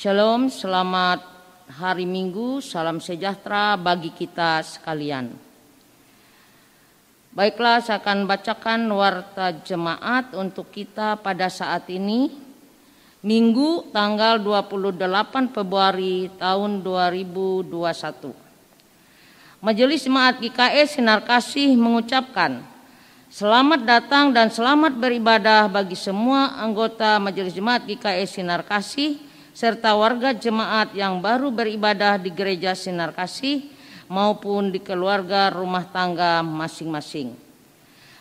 Shalom, selamat hari Minggu, salam sejahtera bagi kita sekalian. Baiklah, saya akan bacakan warta jemaat untuk kita pada saat ini, Minggu tanggal 28 Februari tahun 2021. Majelis Jemaat GKI Sinar Kasih mengucapkan selamat datang dan selamat beribadah bagi semua anggota Majelis Jemaat GKI Sinar Kasih serta warga jemaat yang baru beribadah di Gereja Sinar Kasih maupun di keluarga rumah tangga masing-masing.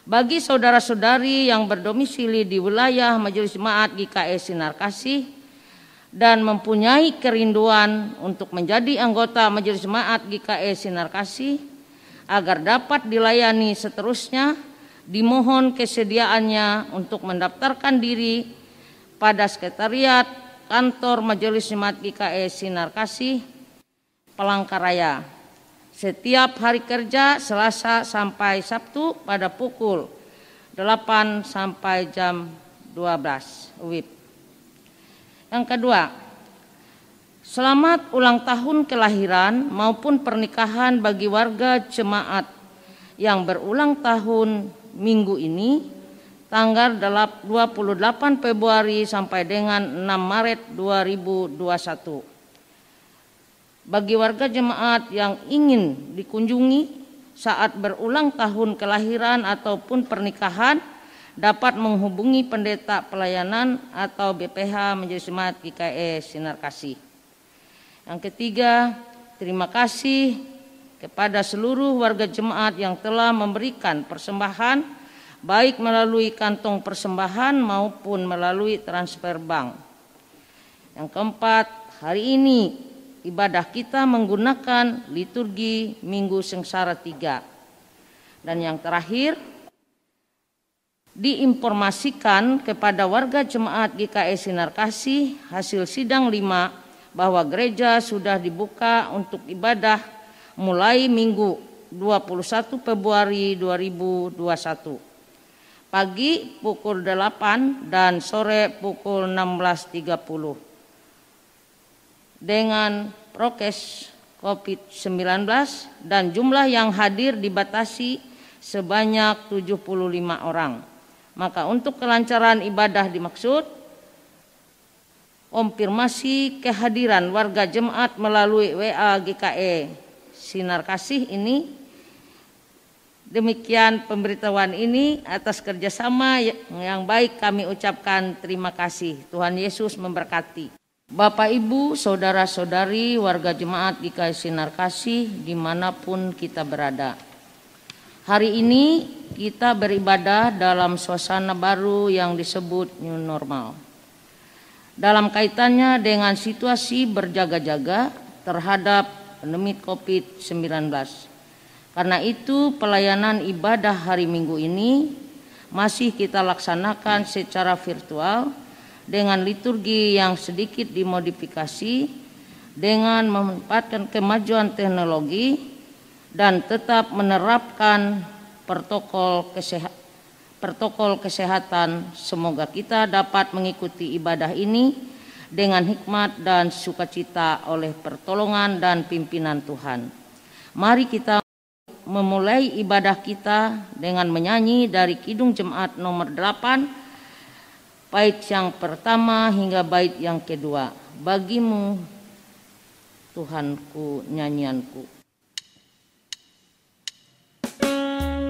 Bagi saudara-saudari yang berdomisili di wilayah Majelis Jemaat GKI Sinar Kasih dan mempunyai kerinduan untuk menjadi anggota Majelis Jemaat GKI Sinar Kasih agar dapat dilayani seterusnya, dimohon kesediaannya untuk mendaftarkan diri pada sekretariat Kantor Majelis Jemaat GKI Sinar Kasih, Palangkaraya, setiap hari kerja Selasa sampai Sabtu pada pukul 8 sampai jam 12 WIB. Yang kedua, selamat ulang tahun kelahiran maupun pernikahan bagi warga jemaat yang berulang tahun minggu ini tanggal 28 Februari sampai dengan 6 Maret 2021. Bagi warga jemaat yang ingin dikunjungi saat berulang tahun kelahiran ataupun pernikahan dapat menghubungi Pendeta Pelayanan atau BPH Majelis Jemaat GKI Sinar Kasih. Yang ketiga, terima kasih kepada seluruh warga jemaat yang telah memberikan persembahan baik melalui kantong persembahan maupun melalui transfer bank. Yang keempat, hari ini ibadah kita menggunakan liturgi Minggu Sengsara 3. Dan yang terakhir, diinformasikan kepada warga jemaat GKI Sinar Kasih hasil sidang 5 bahwa gereja sudah dibuka untuk ibadah mulai Minggu 21 Februari 2021. Pagi pukul 8 dan sore pukul 16.30 dengan prokes COVID-19 dan jumlah yang hadir dibatasi sebanyak 75 orang. Maka untuk kelancaran ibadah dimaksud konfirmasi kehadiran warga jemaat melalui WA GKI Sinar Kasih ini. Demikian pemberitahuan ini, atas kerjasama yang baik kami ucapkan terima kasih. Tuhan Yesus memberkati. Bapak, Ibu, saudara-saudari, warga jemaat GKI Sinar Kasih dimanapun kita berada. Hari ini kita beribadah dalam suasana baru yang disebut New Normal. Dalam kaitannya dengan situasi berjaga-jaga terhadap pandemi COVID-19. Karena itu pelayanan ibadah hari Minggu ini masih kita laksanakan secara virtual dengan liturgi yang sedikit dimodifikasi dengan memanfaatkan kemajuan teknologi dan tetap menerapkan protokol kesehatan. Semoga kita dapat mengikuti ibadah ini dengan hikmat dan sukacita oleh pertolongan dan pimpinan Tuhan. Mari kita memulai ibadah kita dengan menyanyi dari Kidung Jemaat nomor 8 bait yang pertama hingga bait yang kedua. Bagimu Tuhanku nyanyianku. Siapakah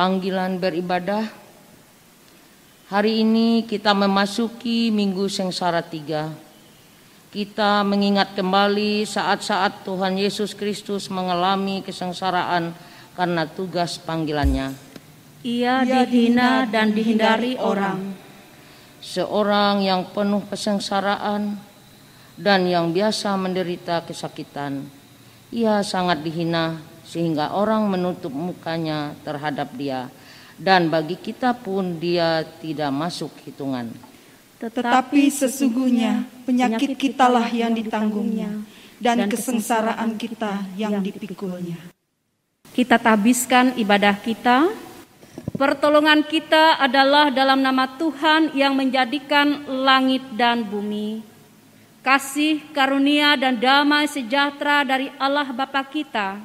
panggilan beribadah. Hari ini kita memasuki Minggu Sengsara 3. Kita mengingat kembali saat-saat Tuhan Yesus Kristus mengalami kesengsaraan karena tugas panggilannya. Ia dihina dan dihindari orang. Seorang yang penuh kesengsaraan dan yang biasa menderita kesakitan. Ia sangat dihina sehingga orang menutup mukanya terhadap dia, dan bagi kita pun dia tidak masuk hitungan. Tetapi sesungguhnya penyakit kitalah yang ditanggungnya, dan kesengsaraan kita yang dipikulnya. Kita tabiskan ibadah kita. Pertolongan kita adalah dalam nama Tuhan yang menjadikan langit dan bumi. Kasih, karunia, dan damai sejahtera dari Allah Bapa kita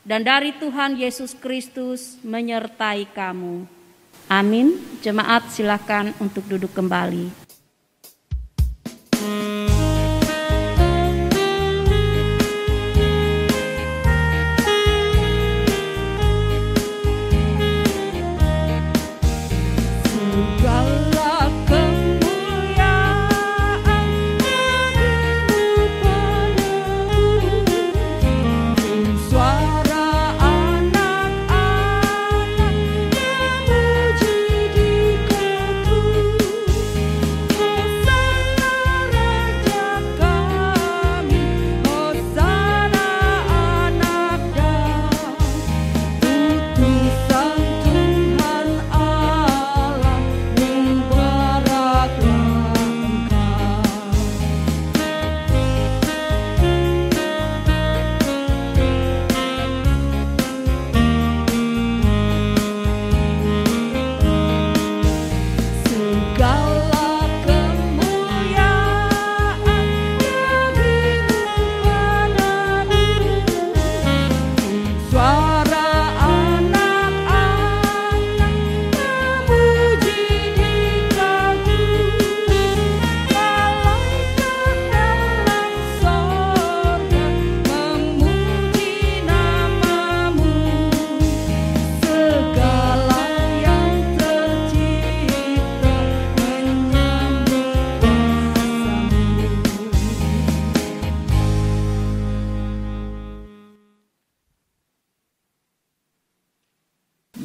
dan dari Tuhan Yesus Kristus menyertai kamu. Amin. Jemaat silakan untuk duduk kembali.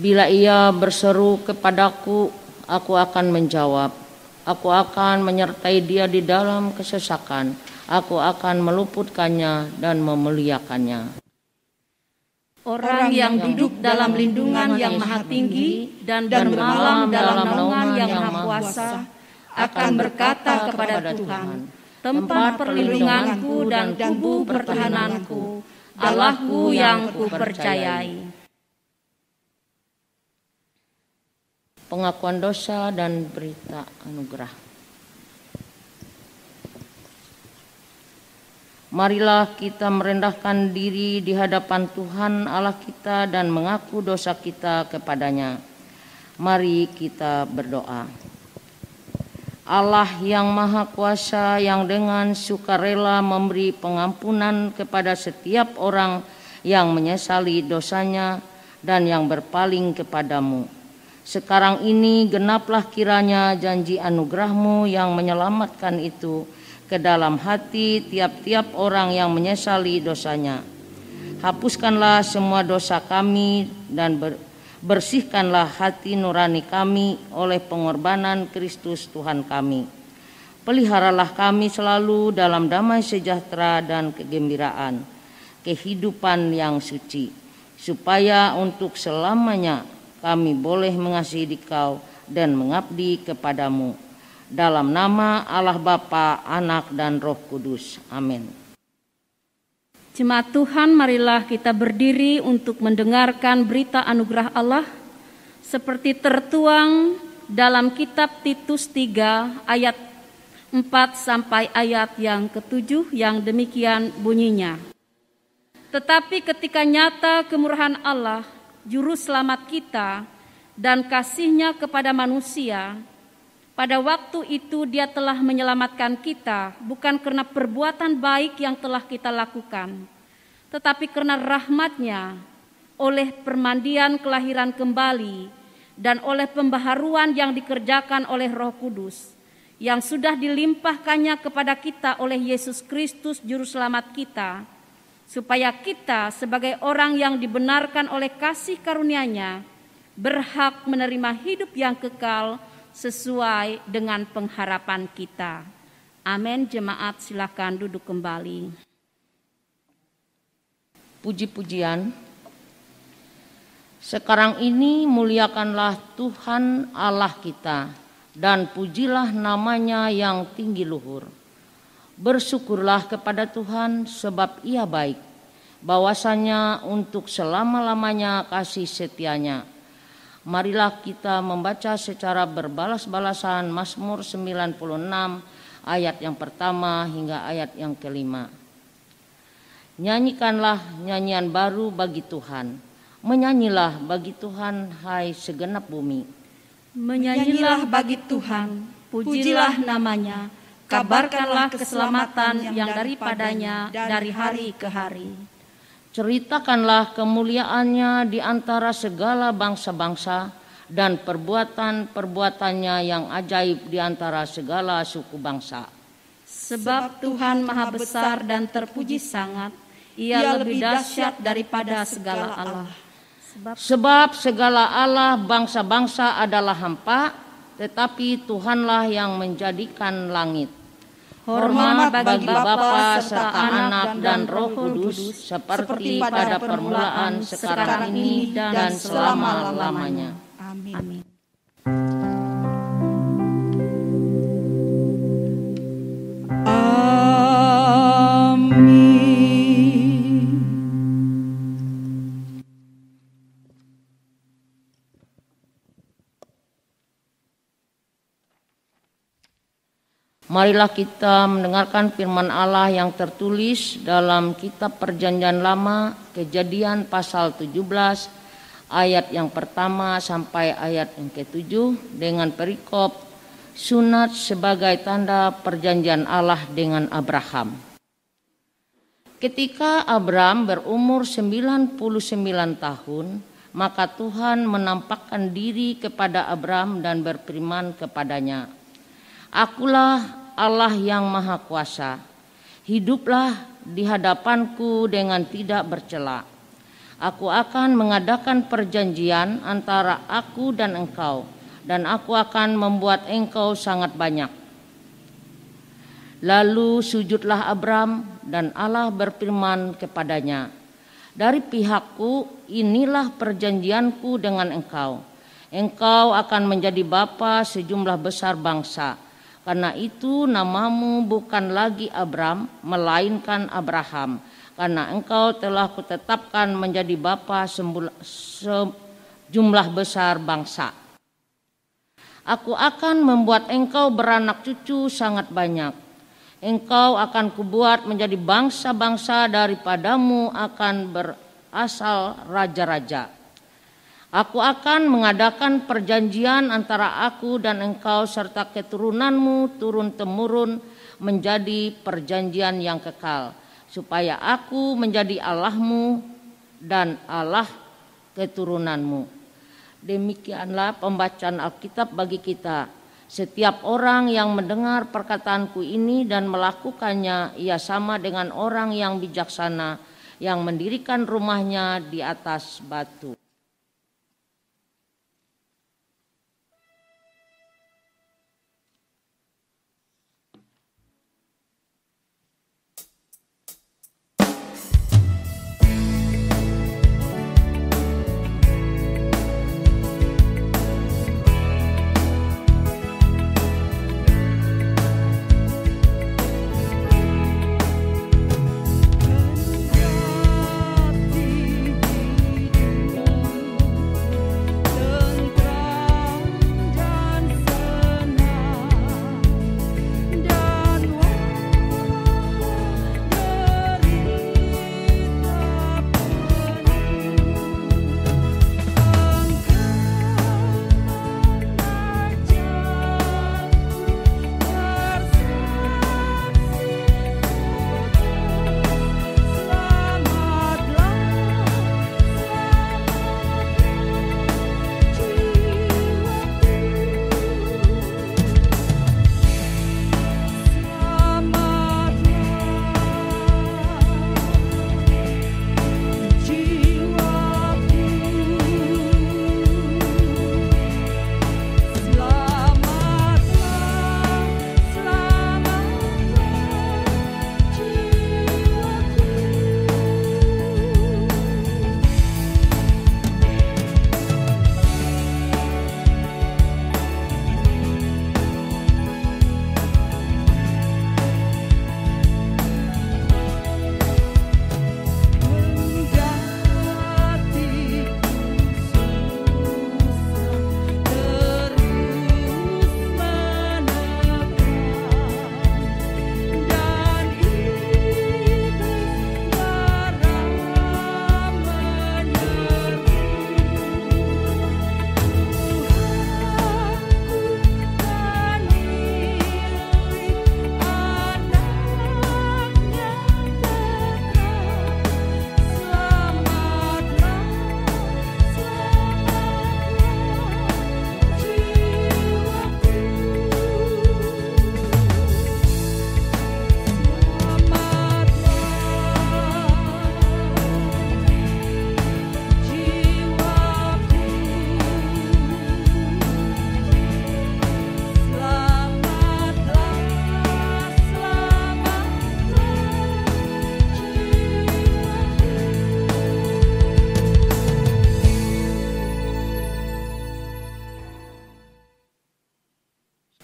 Bila ia berseru kepadaku, aku akan menjawab. Aku akan menyertai dia di dalam kesesakan. Aku akan meluputkannya dan memuliakannya. Orang yang duduk dalam lindungan yang maha tinggi dan bermalam dalam naungan yang maha kuasa akan berkata kepada Tuhan, tempat perlindunganku dan tubuh pertahananku, Allahku yang kupercayai. Pengakuan dosa dan berita anugerah. Marilah kita merendahkan diri di hadapan Tuhan Allah kita dan mengaku dosa kita kepadanya. Mari kita berdoa. Allah yang Maha Kuasa, yang dengan sukarela memberi pengampunan kepada setiap orang yang menyesali dosanya dan yang berpaling kepadamu. Sekarang ini genaplah kiranya janji anugerah-Mu yang menyelamatkan itu ke dalam hati tiap-tiap orang yang menyesali dosanya. Hapuskanlah semua dosa kami dan bersihkanlah hati nurani kami oleh pengorbanan Kristus Tuhan kami. Peliharalah kami selalu dalam damai sejahtera dan kegembiraan, kehidupan yang suci, supaya untuk selamanya kami boleh mengasihi Dikau dan mengabdi kepadamu. Dalam nama Allah Bapa, Anak, dan Roh Kudus. Amin. Jemaat Tuhan, marilah kita berdiri untuk mendengarkan berita anugerah Allah seperti tertuang dalam kitab Titus 3 ayat 4 sampai ayat yang ke-7 yang demikian bunyinya. Tetapi ketika nyata kemurahan Allah, Juru Selamat kita, dan kasih-Nya kepada manusia, pada waktu itu Dia telah menyelamatkan kita, bukan karena perbuatan baik yang telah kita lakukan, tetapi karena rahmat-Nya oleh permandian kelahiran kembali dan oleh pembaharuan yang dikerjakan oleh Roh Kudus yang sudah dilimpahkannya kepada kita oleh Yesus Kristus Juru Selamat kita, supaya kita sebagai orang yang dibenarkan oleh kasih karunia-Nya berhak menerima hidup yang kekal sesuai dengan pengharapan kita. Amin. Jemaat silakan duduk kembali. Puji-pujian. Sekarang ini muliakanlah Tuhan Allah kita dan pujilah namanya yang tinggi luhur. Bersyukurlah kepada Tuhan sebab Ia baik, bahwasanya untuk selama-lamanya kasih setianya. Marilah kita membaca secara berbalas-balasan Mazmur 96 ayat yang pertama hingga ayat yang kelima. Nyanyikanlah nyanyian baru bagi Tuhan. Menyanyilah bagi Tuhan, hai segenap bumi. Menyanyilah bagi Tuhan, pujilah namanya, kabarkanlah keselamatan yang daripadanya dari hari ke hari. Ceritakanlah kemuliaannya di antara segala bangsa-bangsa dan perbuatan-perbuatannya yang ajaib di antara segala suku bangsa. Sebab Tuhan maha besar dan terpuji sangat, Ia lebih dahsyat daripada segala Allah. Sebab segala Allah bangsa-bangsa adalah hampa, tetapi Tuhanlah yang menjadikan langit. Hormat bagi Bapa serta Anak dan Roh Kudus, seperti pada permulaan, sekarang ini, dan selama-lamanya. Amin. Marilah kita mendengarkan firman Allah yang tertulis dalam kitab Perjanjian Lama, Kejadian pasal 17 ayat yang pertama sampai ayat yang ke-7 dengan perikop sunat sebagai tanda perjanjian Allah dengan Abraham. Ketika Abraham berumur 99 tahun, maka Tuhan menampakkan diri kepada Abraham dan berfirman kepadanya, Akulah Allah yang Maha Kuasa, hiduplah di hadapanku dengan tidak bercela. Aku akan mengadakan perjanjian antara aku dan engkau, dan aku akan membuat engkau sangat banyak. Lalu sujudlah Abraham, dan Allah berfirman kepadanya, Dari pihakku inilah perjanjianku dengan engkau. Engkau akan menjadi bapa sejumlah besar bangsa. Karena itu namamu bukan lagi Abram, melainkan Abraham. Karena engkau telah kutetapkan menjadi bapa sejumlah besar bangsa. Aku akan membuat engkau beranak cucu sangat banyak. Engkau akan kubuat menjadi bangsa-bangsa, daripadamu akan berasal raja-raja. Aku akan mengadakan perjanjian antara aku dan engkau serta keturunanmu turun-temurun menjadi perjanjian yang kekal, supaya aku menjadi Allahmu dan Allah keturunanmu. Demikianlah pembacaan Alkitab bagi kita. Setiap orang yang mendengar perkataanku ini dan melakukannya, ia sama dengan orang yang bijaksana yang mendirikan rumahnya di atas batu.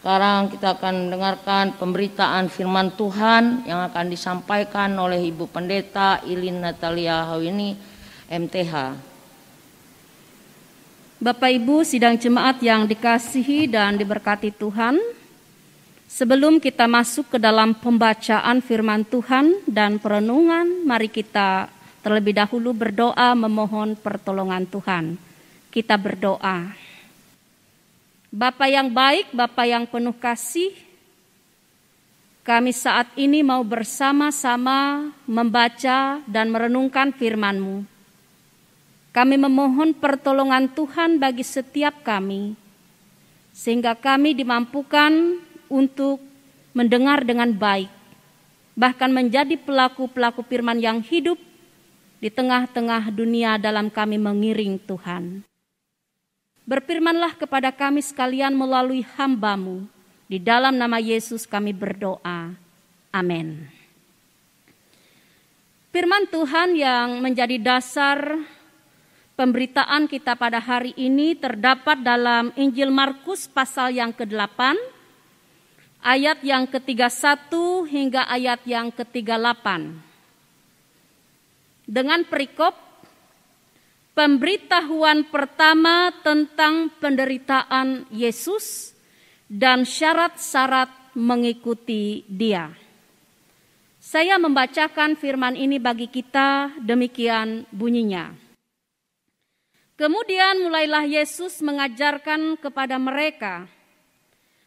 Sekarang kita akan mendengarkan pemberitaan firman Tuhan yang akan disampaikan oleh Ibu Pendeta Ilin Natalia Hawini, MTH. Bapak Ibu sidang jemaat yang dikasihi dan diberkati Tuhan, sebelum kita masuk ke dalam pembacaan firman Tuhan dan perenungan, mari kita terlebih dahulu berdoa memohon pertolongan Tuhan. Kita berdoa. Bapa yang baik, Bapa yang penuh kasih, kami saat ini mau bersama-sama membaca dan merenungkan firman-Mu. Kami memohon pertolongan Tuhan bagi setiap kami, sehingga kami dimampukan untuk mendengar dengan baik, bahkan menjadi pelaku-pelaku firman yang hidup di tengah-tengah dunia dalam kami mengiring Tuhan. Berfirmanlah kepada kami sekalian melalui hamba-Mu. Di dalam nama Yesus kami berdoa. Amin. Firman Tuhan yang menjadi dasar pemberitaan kita pada hari ini terdapat dalam Injil Markus pasal yang ke-8, ayat yang ke-31 hingga ayat yang ke-38. Dengan perikop pemberitahuan pertama tentang penderitaan Yesus dan syarat-syarat mengikuti Dia. Saya membacakan firman ini bagi kita, demikian bunyinya. Kemudian mulailah Yesus mengajarkan kepada mereka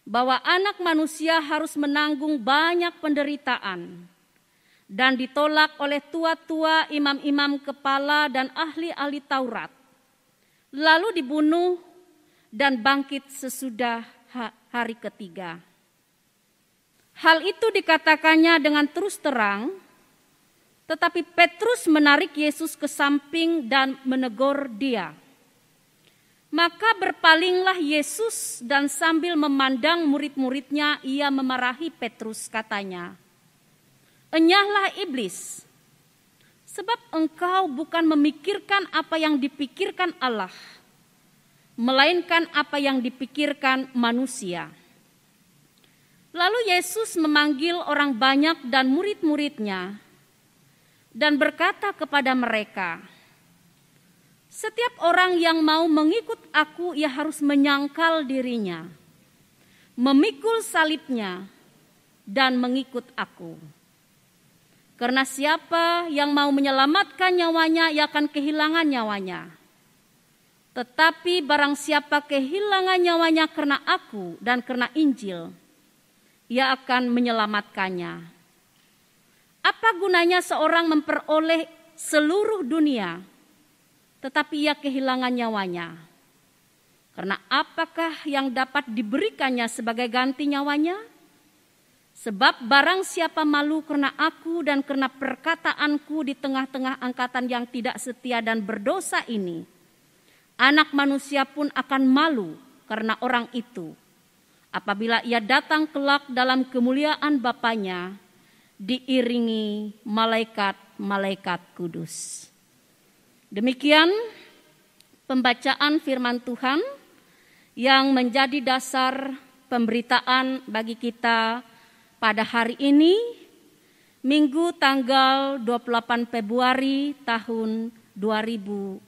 bahwa Anak Manusia harus menanggung banyak penderitaan dan ditolak oleh tua-tua, imam-imam kepala dan ahli-ahli Taurat, lalu dibunuh dan bangkit sesudah hari ketiga. Hal itu dikatakannya dengan terus terang, tetapi Petrus menarik Yesus ke samping dan menegur Dia. Maka berpalinglah Yesus dan sambil memandang murid-muridnya, Ia memarahi Petrus, katanya, "Enyahlah iblis, sebab engkau bukan memikirkan apa yang dipikirkan Allah, melainkan apa yang dipikirkan manusia." Lalu Yesus memanggil orang banyak dan murid-muridnya dan berkata kepada mereka, "Setiap orang yang mau mengikut aku, ia harus menyangkal dirinya, memikul salibnya, dan mengikut aku. Karena siapa yang mau menyelamatkan nyawanya, ia akan kehilangan nyawanya. Tetapi barang siapa kehilangan nyawanya karena aku dan karena Injil, ia akan menyelamatkannya. Apa gunanya seorang memperoleh seluruh dunia, tetapi ia kehilangan nyawanya? Karena apakah yang dapat diberikannya sebagai ganti nyawanya? Sebab barang siapa malu karena aku dan karena perkataanku di tengah-tengah angkatan yang tidak setia dan berdosa ini, Anak Manusia pun akan malu karena orang itu, apabila ia datang kelak dalam kemuliaan Bapanya, diiringi malaikat-malaikat kudus." Demikian pembacaan firman Tuhan yang menjadi dasar pemberitaan bagi kita pada hari ini, Minggu tanggal 28 Februari tahun 2021.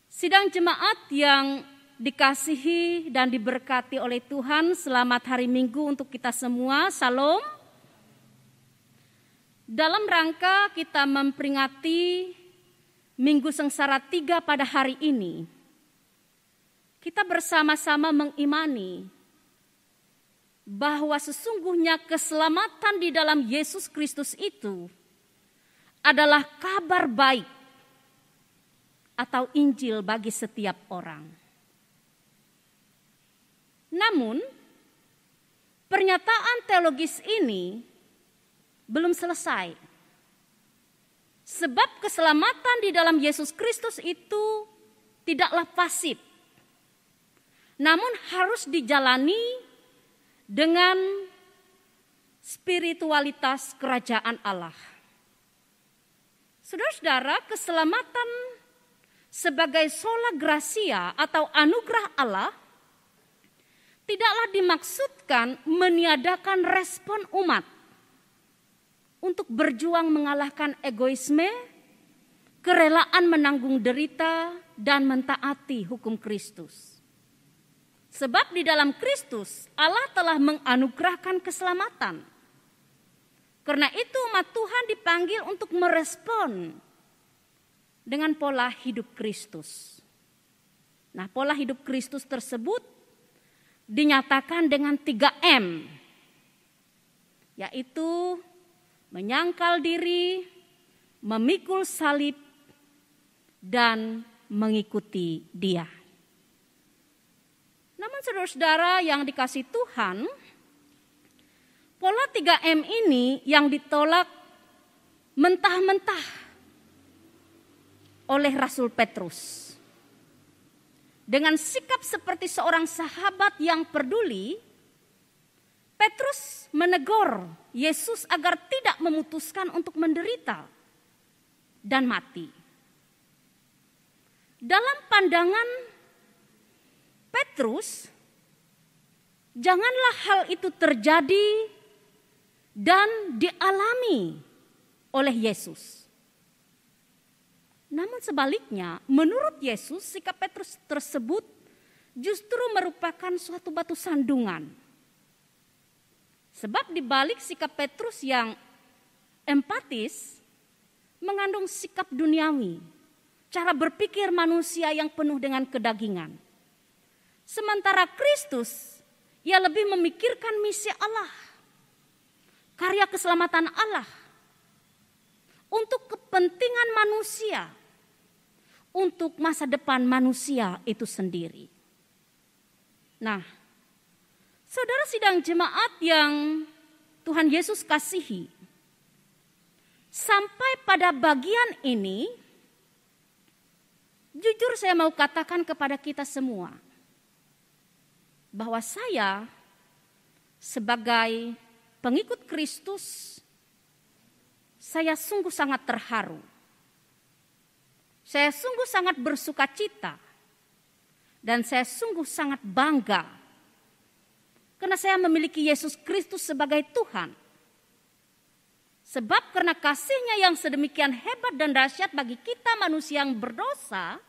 Sidang jemaat yang dikasihi dan diberkati oleh Tuhan, selamat hari Minggu untuk kita semua. Salam. Dalam rangka kita memperingati Minggu Sengsara 3 pada hari ini, kita bersama-sama mengimani bahwa sesungguhnya keselamatan di dalam Yesus Kristus itu adalah kabar baik atau Injil bagi setiap orang. Namun, pernyataan teologis ini belum selesai. Sebab keselamatan di dalam Yesus Kristus itu tidaklah pasif, namun harus dijalani dengan spiritualitas kerajaan Allah. Saudara-saudara, keselamatan sebagai sola gratia atau anugerah Allah tidaklah dimaksudkan meniadakan respon umat untuk berjuang mengalahkan egoisme, kerelaan menanggung derita, dan mentaati hukum Kristus. Sebab di dalam Kristus Allah telah menganugerahkan keselamatan. Karena itu umat Tuhan dipanggil untuk merespon dengan pola hidup Kristus. Nah, pola hidup Kristus tersebut dinyatakan dengan 3M, yaitu menyangkal diri, memikul salib, dan mengikuti Dia. Namun saudara-saudara yang dikasihi Tuhan, pola 3M ini yang ditolak mentah-mentah oleh Rasul Petrus. Dengan sikap seperti seorang sahabat yang peduli, Petrus menegur Yesus agar tidak memutuskan untuk menderita dan mati. Dalam pandangan Petrus, janganlah hal itu terjadi dan dialami oleh Yesus. Namun sebaliknya, menurut Yesus, sikap Petrus tersebut justru merupakan suatu batu sandungan. Sebab di balik sikap Petrus yang empatis, mengandung sikap duniawi, cara berpikir manusia yang penuh dengan kedagingan. Sementara Kristus, ia lebih memikirkan misi Allah, karya keselamatan Allah, untuk kepentingan manusia, untuk masa depan manusia itu sendiri. Nah, saudara sidang jemaat yang Tuhan Yesus kasihi, sampai pada bagian ini, jujur saya mau katakan kepada kita semua, bahwa saya sebagai pengikut Kristus, saya sungguh sangat terharu. Saya sungguh sangat bersuka cita. Dan saya sungguh sangat bangga. Karena saya memiliki Yesus Kristus sebagai Tuhan. Sebab karena kasih-Nya yang sedemikian hebat dan dahsyat bagi kita manusia yang berdosa,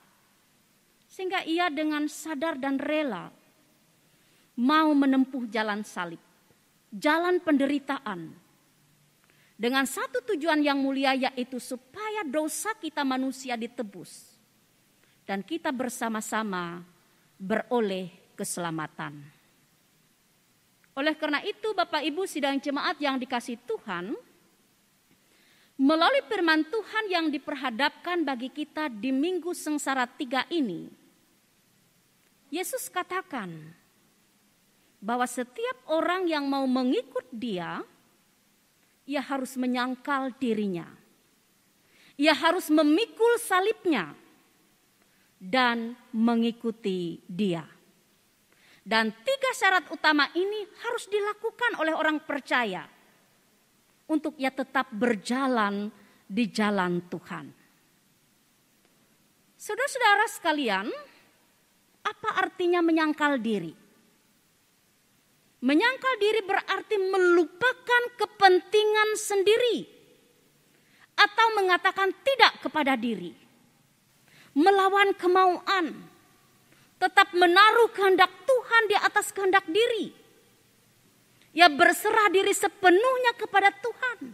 sehingga Ia dengan sadar dan rela mau menempuh jalan salib, jalan penderitaan, dengan satu tujuan yang mulia, yaitu supaya dosa kita manusia ditebus dan kita bersama-sama beroleh keselamatan. Oleh karena itu, Bapak Ibu sidang jemaat yang dikasihi Tuhan, melalui firman Tuhan yang diperhadapkan bagi kita di Minggu Sengsara 3 ini, Yesus katakan bahwa setiap orang yang mau mengikut Dia, ia harus menyangkal dirinya. Ia harus memikul salibnya dan mengikuti Dia. Dan 3 syarat utama ini harus dilakukan oleh orang percaya untuk ia tetap berjalan di jalan Tuhan. Saudara-saudara sekalian, apa artinya menyangkal diri? Menyangkal diri berarti melupakan kepentingan sendiri atau mengatakan tidak kepada diri, melawan kemauan, tetap menaruh kehendak Tuhan di atas kehendak diri. Ia berserah diri sepenuhnya kepada Tuhan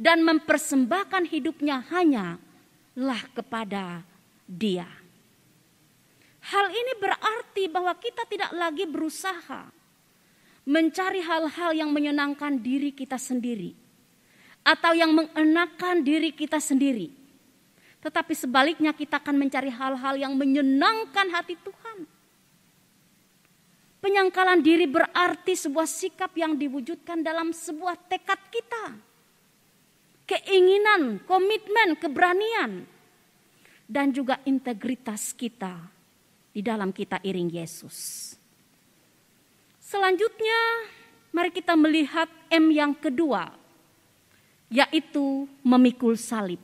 dan mempersembahkan hidupnya hanyalah kepada Dia. Hal ini berarti bahwa kita tidak lagi berusaha mencari hal-hal yang menyenangkan diri kita sendiri atau yang mengenakan diri kita sendiri. Tetapi sebaliknya kita akan mencari hal-hal yang menyenangkan hati Tuhan. Penyangkalan diri berarti sebuah sikap yang diwujudkan dalam sebuah tekad kita. Keinginan, komitmen, keberanian, dan juga integritas kita di dalam kita iring Yesus. Selanjutnya, mari kita melihat M yang kedua, yaitu memikul salib.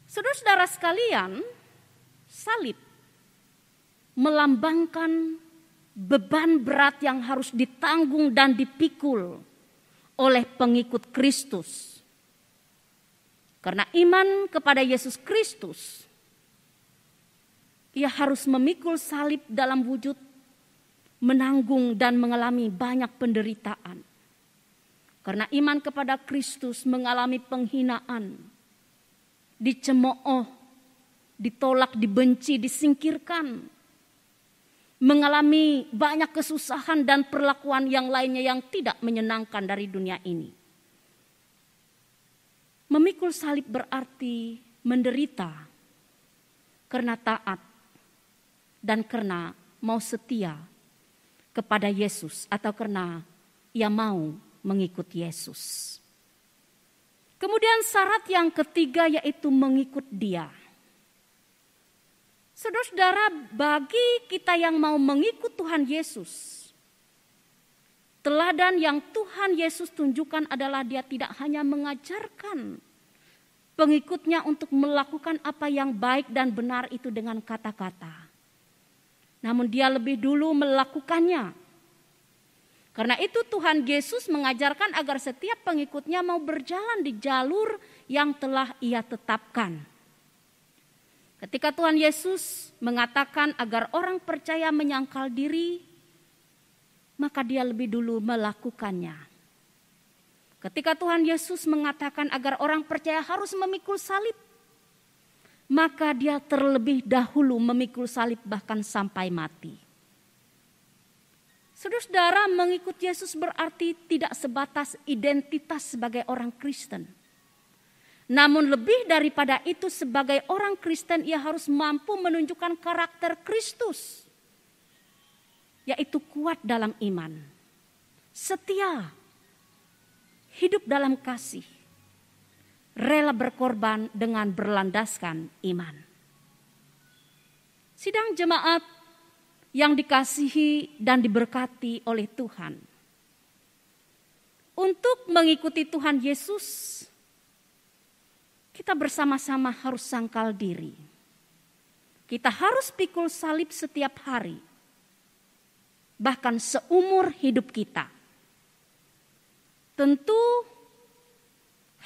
Saudara-saudara sekalian, salib melambangkan beban berat yang harus ditanggung dan dipikul oleh pengikut Kristus. Karena iman kepada Yesus Kristus, ia harus memikul salib dalam wujud menanggung dan mengalami banyak penderitaan. Karena iman kepada Kristus mengalami penghinaan, dicemooh, ditolak, dibenci, disingkirkan. Mengalami banyak kesusahan dan perlakuan yang lainnya yang tidak menyenangkan dari dunia ini. Memikul salib berarti menderita karena taat dan karena mau setia kepada Yesus atau karena ia mau mengikut Yesus. Kemudian syarat yang ketiga yaitu mengikut Dia. Saudara-saudara, bagi kita yang mau mengikut Tuhan Yesus, teladan yang Tuhan Yesus tunjukkan adalah Dia tidak hanya mengajarkan pengikutnya untuk melakukan apa yang baik dan benar itu dengan kata-kata. Namun Dia lebih dulu melakukannya. Karena itu Tuhan Yesus mengajarkan agar setiap pengikutnya mau berjalan di jalur yang telah Ia tetapkan. Ketika Tuhan Yesus mengatakan agar orang percaya menyangkal diri, maka Dia lebih dulu melakukannya. Ketika Tuhan Yesus mengatakan agar orang percaya harus memikul salib, maka Dia terlebih dahulu memikul salib bahkan sampai mati. Saudara-saudara, mengikut Yesus berarti tidak sebatas identitas sebagai orang Kristen. Namun lebih daripada itu, sebagai orang Kristen ia harus mampu menunjukkan karakter Kristus. Yaitu kuat dalam iman, setia, hidup dalam kasih, rela berkorban dengan berlandaskan iman. Sidang jemaat yang dikasihi dan diberkati oleh Tuhan. Untuk mengikuti Tuhan Yesus, kita bersama-sama harus sangkal diri. Kita harus pikul salib setiap hari, bahkan seumur hidup kita. Tentu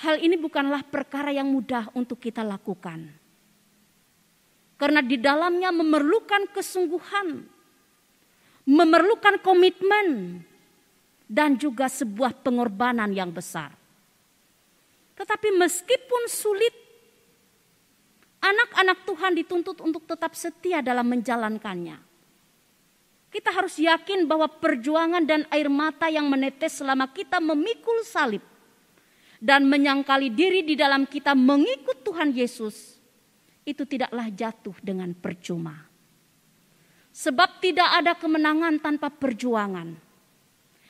hal ini bukanlah perkara yang mudah untuk kita lakukan. Karena di dalamnya memerlukan kesungguhan, memerlukan komitmen, dan juga sebuah pengorbanan yang besar. Tetapi meskipun sulit, anak-anak Tuhan dituntut untuk tetap setia dalam menjalankannya. Kita harus yakin bahwa perjuangan dan air mata yang menetes selama kita memikul salib dan menyangkali diri di dalam kita mengikut Tuhan Yesus, itu tidaklah jatuh dengan percuma. Sebab tidak ada kemenangan tanpa perjuangan.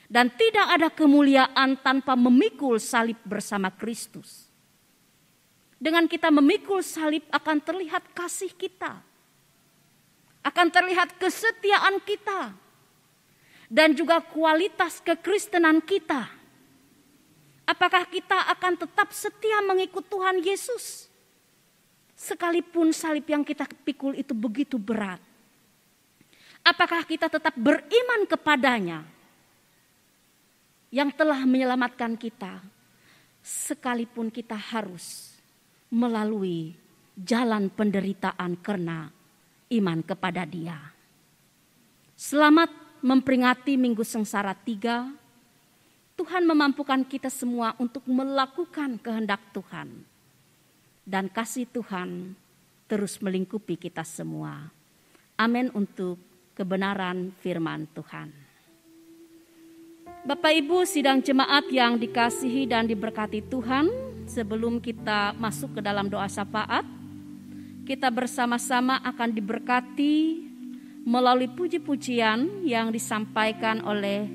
Dan tidak ada kemuliaan tanpa memikul salib bersama Kristus. Dengan kita memikul salib akan terlihat kasih kita. Akan terlihat kesetiaan kita. Dan juga kualitas kekristenan kita. Apakah kita akan tetap setia mengikut Tuhan Yesus? Sekalipun salib yang kita pikul itu begitu berat. Apakah kita tetap beriman kepadanya yang telah menyelamatkan kita, sekalipun kita harus melalui jalan penderitaan karena iman kepada Dia. Selamat memperingati Minggu Sengsara 3. Tuhan memampukan kita semua untuk melakukan kehendak Tuhan. Dan kasih Tuhan terus melingkupi kita semua. Amin untuk kebenaran firman Tuhan. Bapak Ibu sidang jemaat yang dikasihi dan diberkati Tuhan, sebelum kita masuk ke dalam doa syafaat, kita bersama-sama akan diberkati melalui puji-pujian yang disampaikan oleh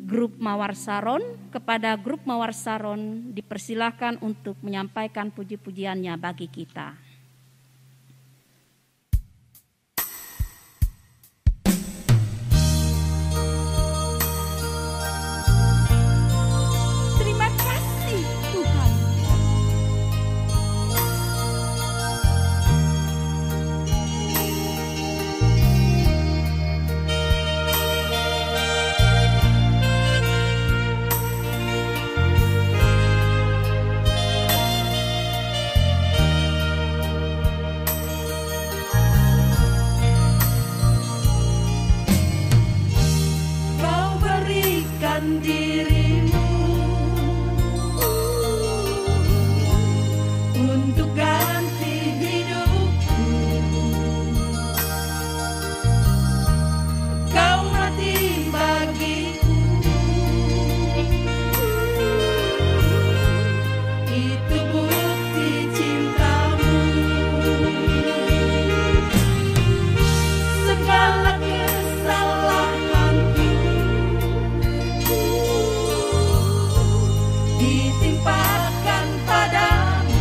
grup Mawar Saron. Kepada grup Mawar Saron dipersilakan untuk menyampaikan puji-pujiannya bagi kita. untuk ganti hidupku. Kau mati bagiku, itu bukti cintamu. Segala kesalahanku ditimpakan padamu,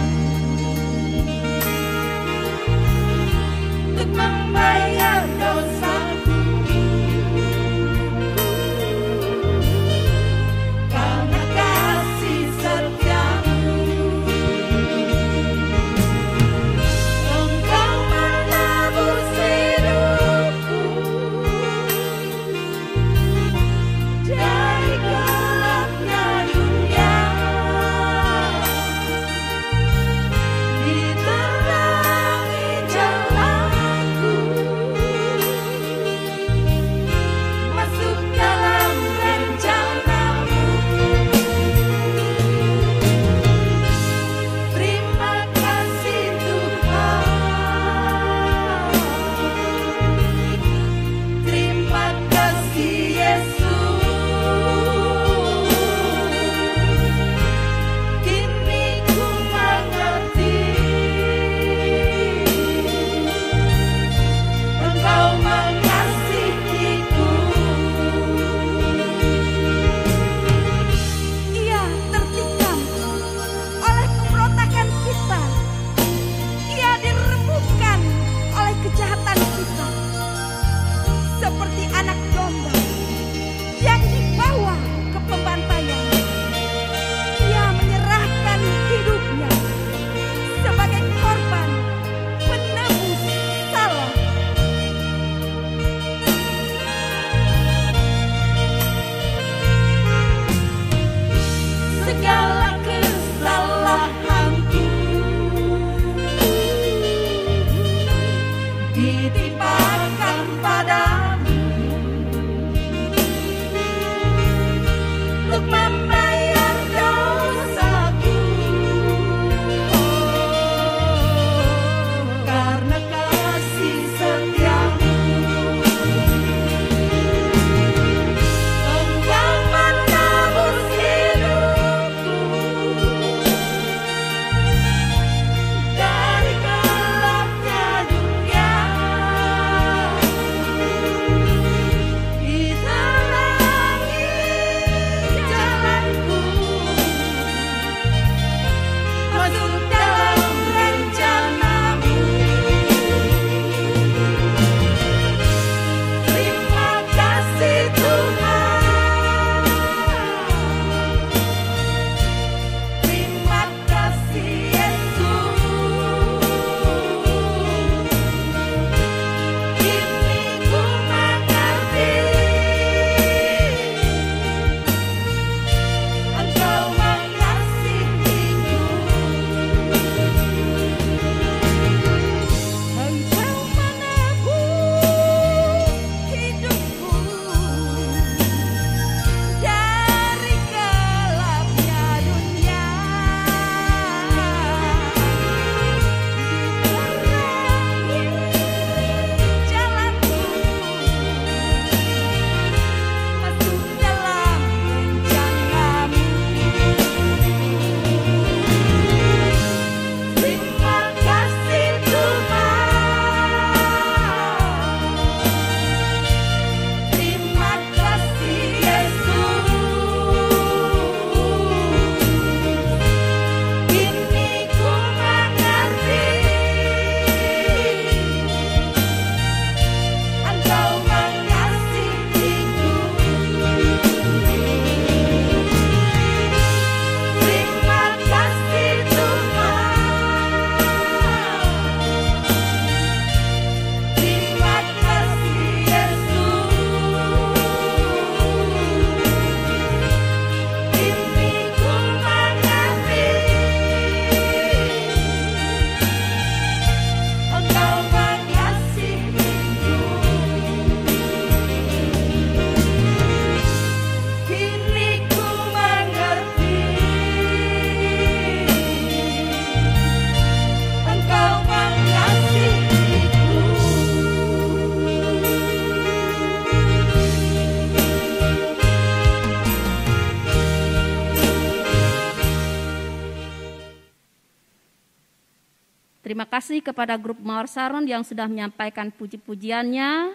Terima kasih kepada grup Mawar Saron yang sudah menyampaikan puji-pujiannya.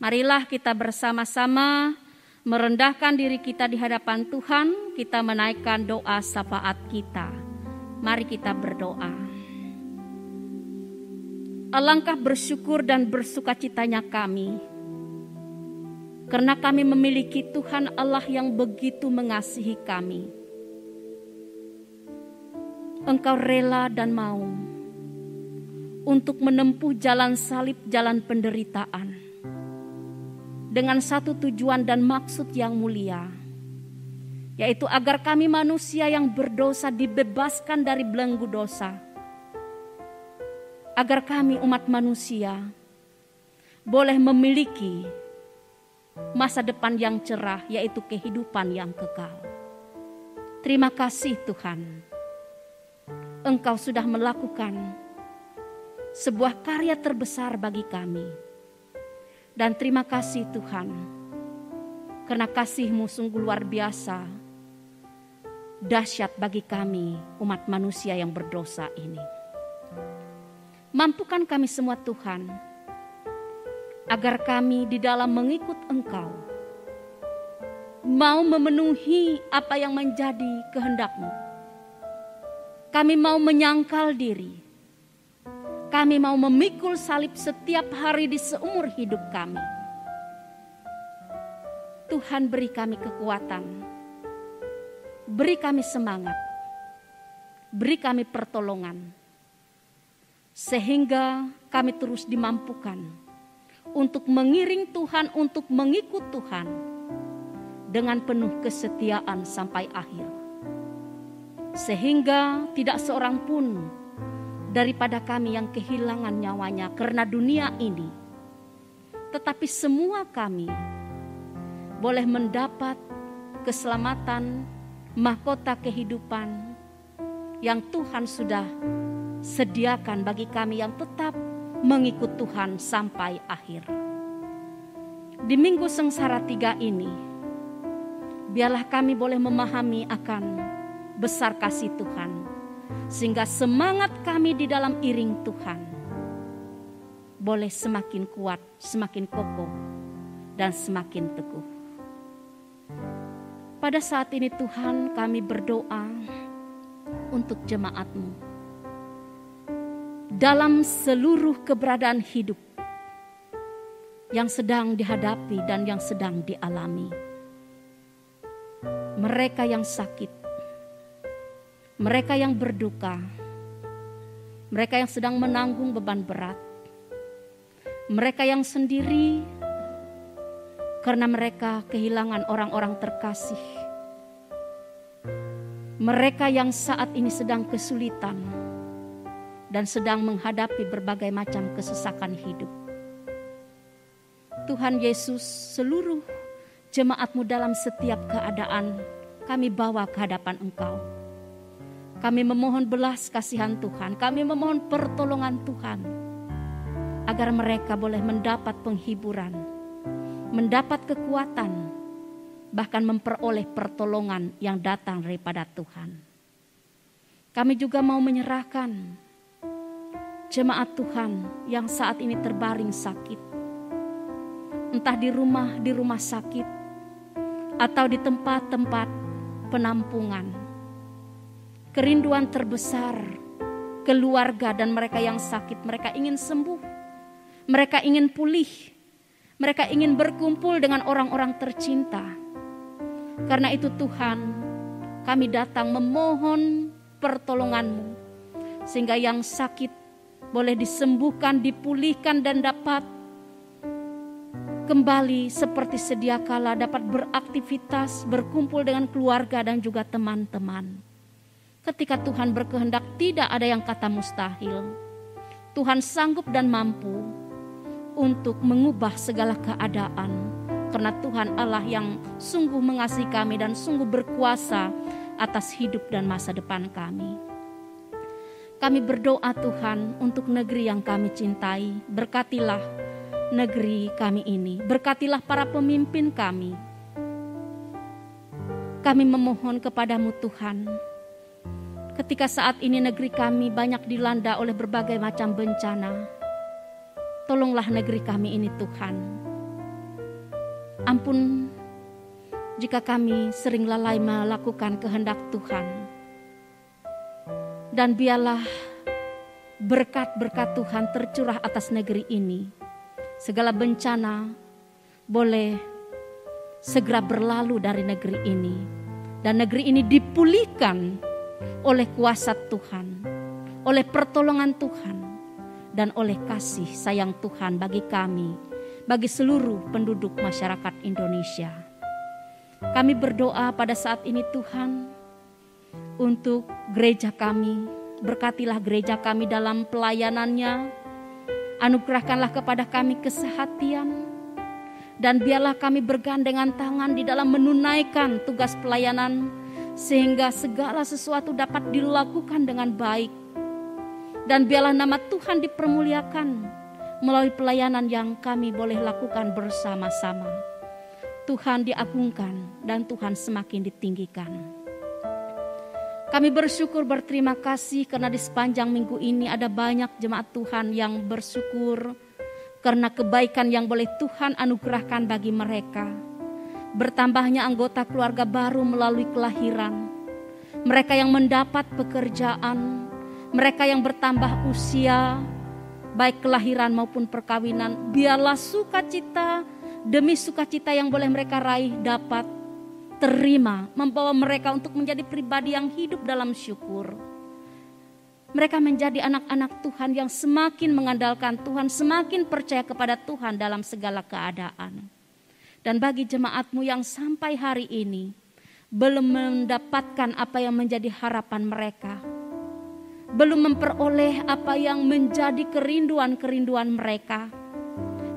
Marilah kita bersama-sama merendahkan diri kita di hadapan Tuhan. Kita menaikkan doa syafaat kita. Mari kita berdoa. Alangkah bersyukur dan bersukacitanya kami, karena kami memiliki Tuhan Allah yang begitu mengasihi kami. Engkau rela dan mau untuk menempuh jalan salib, jalan penderitaan, dengan satu tujuan dan maksud yang mulia, yaitu agar kami manusia yang berdosa dibebaskan dari belenggu dosa, agar kami umat manusia boleh memiliki masa depan yang cerah, yaitu kehidupan yang kekal. Terima kasih Tuhan, Engkau sudah melakukan sebuah karya terbesar bagi kami. Dan terima kasih Tuhan, karena kasih-Mu sungguh luar biasa, dahsyat bagi kami umat manusia yang berdosa ini. Mampukan kami semua Tuhan, agar kami di dalam mengikut Engkau mau memenuhi apa yang menjadi kehendak-Mu. Kami mau menyangkal diri. Kami mau memikul salib setiap hari di seumur hidup kami. Tuhan, beri kami kekuatan, beri kami semangat, beri kami pertolongan, sehingga kami terus dimampukan untuk mengiring Tuhan, untuk mengikut Tuhan dengan penuh kesetiaan sampai akhir. Sehingga tidak seorang pun daripada kami yang kehilangan nyawanya karena dunia ini, tetapi semua kami boleh mendapat keselamatan, mahkota kehidupan yang Tuhan sudah sediakan bagi kami yang tetap mengikut Tuhan sampai akhir. Di minggu sengsara 3 ini, biarlah kami boleh memahami akan besar kasih Tuhan, sehingga semangat kami di dalam iring Tuhan boleh semakin kuat, semakin kokoh, dan semakin teguh. Pada saat ini Tuhan, kami berdoa untuk jemaat-Mu dalam seluruh keberadaan hidup yang sedang dihadapi dan yang sedang dialami. Mereka yang sakit, mereka yang berduka, mereka yang sedang menanggung beban berat, mereka yang sendiri karena mereka kehilangan orang-orang terkasih, mereka yang saat ini sedang kesulitan dan sedang menghadapi berbagai macam kesesakan hidup. Tuhan Yesus, seluruh jemaat-Mu dalam setiap keadaan kami bawa ke hadapan Engkau. Kami memohon belas kasihan Tuhan, kami memohon pertolongan Tuhan, agar mereka boleh mendapat penghiburan, mendapat kekuatan, bahkan memperoleh pertolongan yang datang daripada Tuhan. Kami juga mau menyerahkan jemaat Tuhan yang saat ini terbaring sakit, entah di rumah sakit, atau di tempat-tempat penampungan. Kerinduan terbesar keluarga dan mereka yang sakit, mereka ingin sembuh, mereka ingin pulih, mereka ingin berkumpul dengan orang-orang tercinta. Karena itu Tuhan, kami datang memohon pertolongan-Mu, sehingga yang sakit boleh disembuhkan, dipulihkan, dan dapat kembali seperti sedia kala, dapat beraktivitas, berkumpul dengan keluarga dan juga teman-teman. Ketika Tuhan berkehendak, tidak ada yang kata mustahil. Tuhan sanggup dan mampu untuk mengubah segala keadaan, karena Tuhan Allah yang sungguh mengasihi kami dan sungguh berkuasa atas hidup dan masa depan kami. Kami berdoa Tuhan untuk negeri yang kami cintai. Berkatilah negeri kami ini, berkatilah para pemimpin kami. Kami memohon kepada-Mu Tuhan, ketika saat ini negeri kami banyak dilanda oleh berbagai macam bencana. Tolonglah negeri kami ini Tuhan. Ampun jika kami sering lalai melakukan kehendak Tuhan. Dan biarlah berkat-berkat Tuhan tercurah atas negeri ini. Segala bencana boleh segera berlalu dari negeri ini. Dan negeri ini dipulihkan oleh kuasa Tuhan, oleh pertolongan Tuhan, dan oleh kasih sayang Tuhan bagi kami, bagi seluruh penduduk masyarakat Indonesia. Kami berdoa pada saat ini Tuhan, untuk gereja kami. Berkatilah gereja kami dalam pelayanannya, anugerahkanlah kepada kami kesehatan, dan biarlah kami bergandengan tangan di dalam menunaikan tugas pelayanan, sehingga segala sesuatu dapat dilakukan dengan baik. Dan biarlah nama Tuhan dipermuliakan melalui pelayanan yang kami boleh lakukan bersama-sama. Tuhan diagungkan dan Tuhan semakin ditinggikan. Kami bersyukur, berterima kasih karena di sepanjang minggu ini ada banyak jemaat Tuhan yang bersyukur karena kebaikan yang boleh Tuhan anugerahkan bagi mereka. Bertambahnya anggota keluarga baru melalui kelahiran, mereka yang mendapat pekerjaan, mereka yang bertambah usia, baik kelahiran maupun perkawinan. Biarlah sukacita demi sukacita yang boleh mereka raih dapat terima, membawa mereka untuk menjadi pribadi yang hidup dalam syukur. Mereka menjadi anak-anak Tuhan yang semakin mengandalkan Tuhan, semakin percaya kepada Tuhan dalam segala keadaan. Dan bagi jemaatmu yang sampai hari ini belum mendapatkan apa yang menjadi harapan mereka, belum memperoleh apa yang menjadi kerinduan-kerinduan mereka,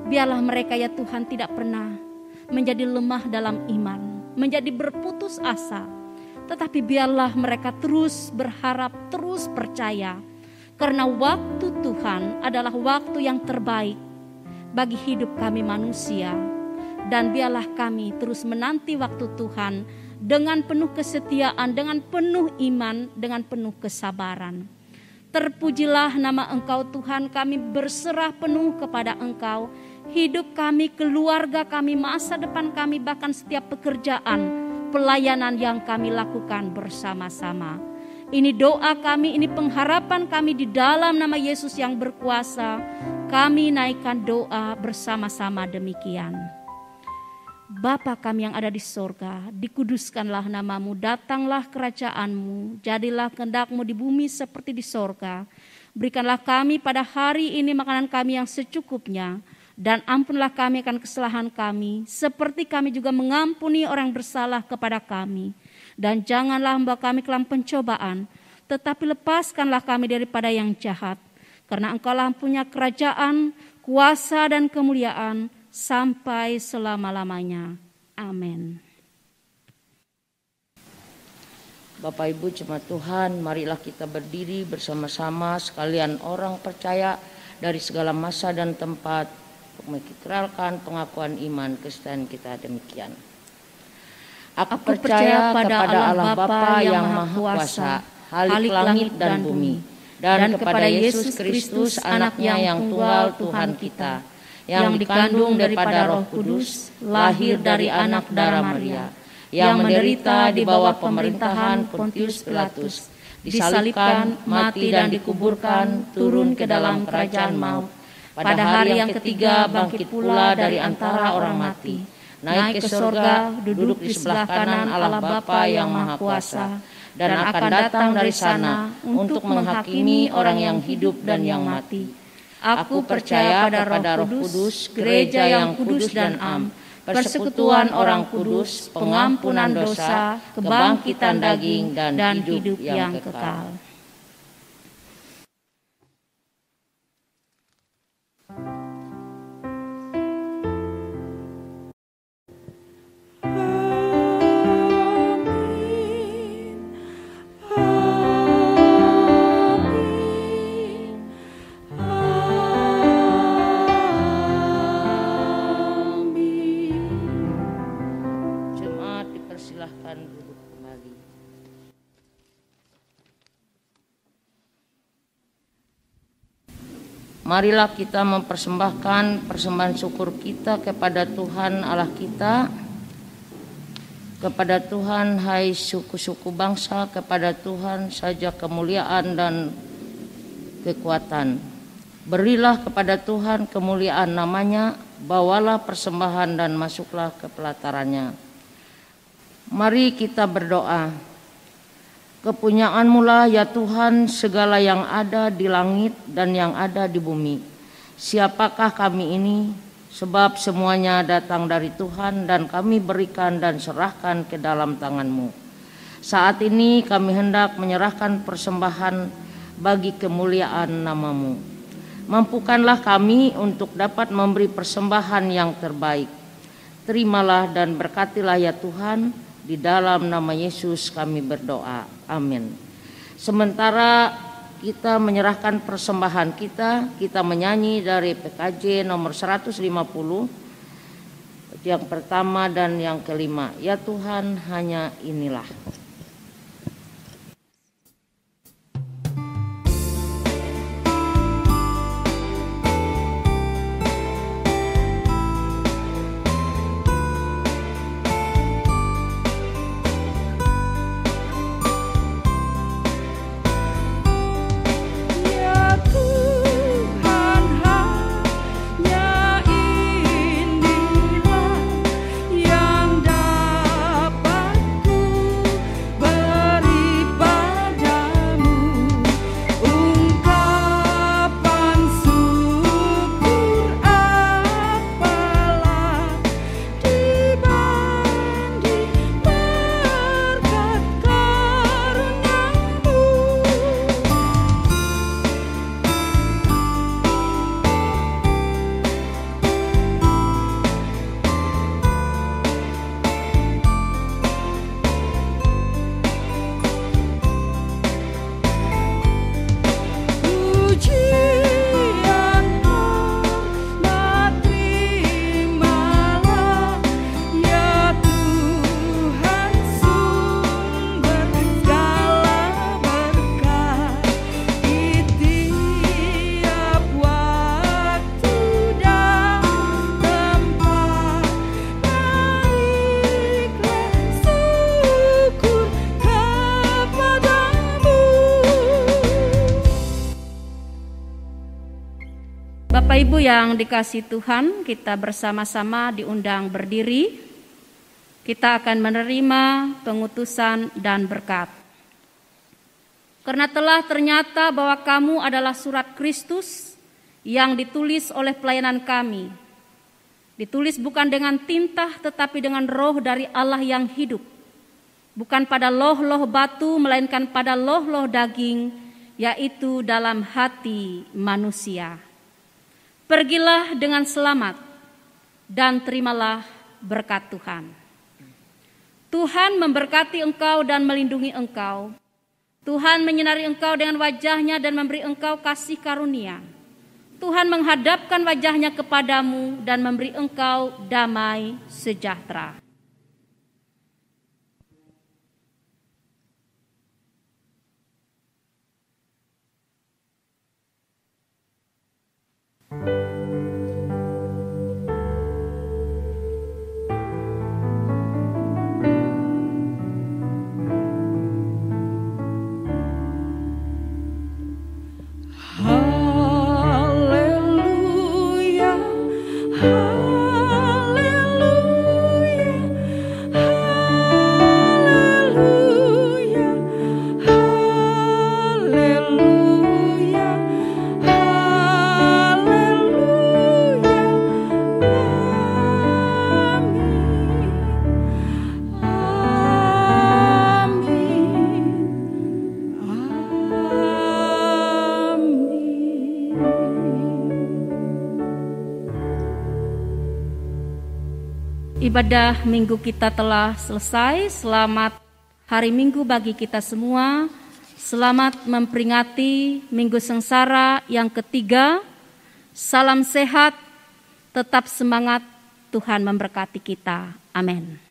biarlah mereka ya Tuhan tidak pernah menjadi lemah dalam iman, menjadi berputus asa, tetapi biarlah mereka terus berharap, terus percaya, karena waktu Tuhan adalah waktu yang terbaik bagi hidup kami manusia. Dan biarlah kami terus menanti waktu Tuhan dengan penuh kesetiaan, dengan penuh iman, dengan penuh kesabaran. Terpujilah nama Engkau Tuhan, kami berserah penuh kepada Engkau. Hidup kami, keluarga kami, masa depan kami, bahkan setiap pekerjaan, pelayanan yang kami lakukan bersama-sama. Ini doa kami, ini pengharapan kami di dalam nama Yesus yang berkuasa. Kami naikkan doa bersama-sama demikian. Bapa kami yang ada di sorga, dikuduskanlah namamu, datanglah kerajaanmu, jadilah kehendakmu di bumi seperti di sorga. Berikanlah kami pada hari ini makanan kami yang secukupnya, dan ampunlah kami akan kesalahan kami, seperti kami juga mengampuni orang bersalah kepada kami. Dan janganlah membawa kami ke dalam pencobaan, tetapi lepaskanlah kami daripada yang jahat. Karena Engkaulah punya kerajaan, kuasa dan kemuliaan, sampai selama-lamanya. Amin. Bapak Ibu jemaat Tuhan, marilah kita berdiri bersama-sama sekalian orang percaya dari segala masa dan tempat untuk mengikrarkan pengakuan iman Kristen kita demikian. Aku percaya kepada Allah Bapa yang Maha Kuasa, Halik langit dan bumi, dan kepada Yesus Kristus anaknya yang tunggal Tuhan kita, yang dikandung daripada Roh Kudus, lahir dari anak darah Maria, yang menderita di bawah pemerintahan Pontius Pilatus, disalibkan, mati dan dikuburkan, turun ke dalam kerajaan maut. Pada hari yang ketiga bangkit pula dari antara orang mati, naik ke sorga, duduk di sebelah kanan Allah Bapa yang Maha Kuasa, dan akan datang dari sana untuk menghakimi orang yang hidup dan yang mati. Aku percaya pada Roh Kudus, gereja yang kudus dan am, persekutuan orang kudus, pengampunan dosa, kebangkitan daging, dan hidup yang kekal. marilah kita mempersembahkan persembahan syukur kita kepada Tuhan Allah kita, kepada Tuhan hai suku-suku bangsa, kepada Tuhan saja kemuliaan dan kekuatan. Berilah kepada Tuhan kemuliaan namanya, bawalah persembahan dan masuklah ke pelatarannya. Mari kita berdoa. Kepunyaan-Mu lah ya Tuhan segala yang ada di langit dan yang ada di bumi. Siapakah kami ini? Sebab semuanya datang dari Tuhan dan kami berikan dan serahkan ke dalam tangan-Mu. Saat ini kami hendak menyerahkan persembahan bagi kemuliaan nama-Mu. Mampukanlah kami untuk dapat memberi persembahan yang terbaik. Terimalah dan berkatilah ya Tuhan. Di dalam nama Yesus kami berdoa. Amin. Sementara kita menyerahkan persembahan kita menyanyi dari PKJ nomor 150 yang pertama dan yang kelima. Ya Tuhan, hanya inilah. Bapak Ibu yang dikasihi Tuhan, kita bersama-sama diundang berdiri. Kita akan menerima pengutusan dan berkat. Karena telah ternyata bahwa kamu adalah surat Kristus yang ditulis oleh pelayanan kami. Ditulis bukan dengan tinta tetapi dengan roh dari Allah yang hidup. Bukan pada loh-loh batu melainkan pada loh-loh daging, yaitu dalam hati manusia. Pergilah dengan selamat dan terimalah berkat Tuhan. Tuhan memberkati engkau dan melindungi engkau. Tuhan menyinari engkau dengan wajah-Nya dan memberi engkau kasih karunia. Tuhan menghadapkan wajah-Nya kepadamu dan memberi engkau damai sejahtera. Ibadah minggu kita telah selesai. Selamat hari Minggu bagi kita semua. Selamat memperingati Minggu Sengsara yang ketiga. Salam sehat, tetap semangat, Tuhan memberkati kita. Amin.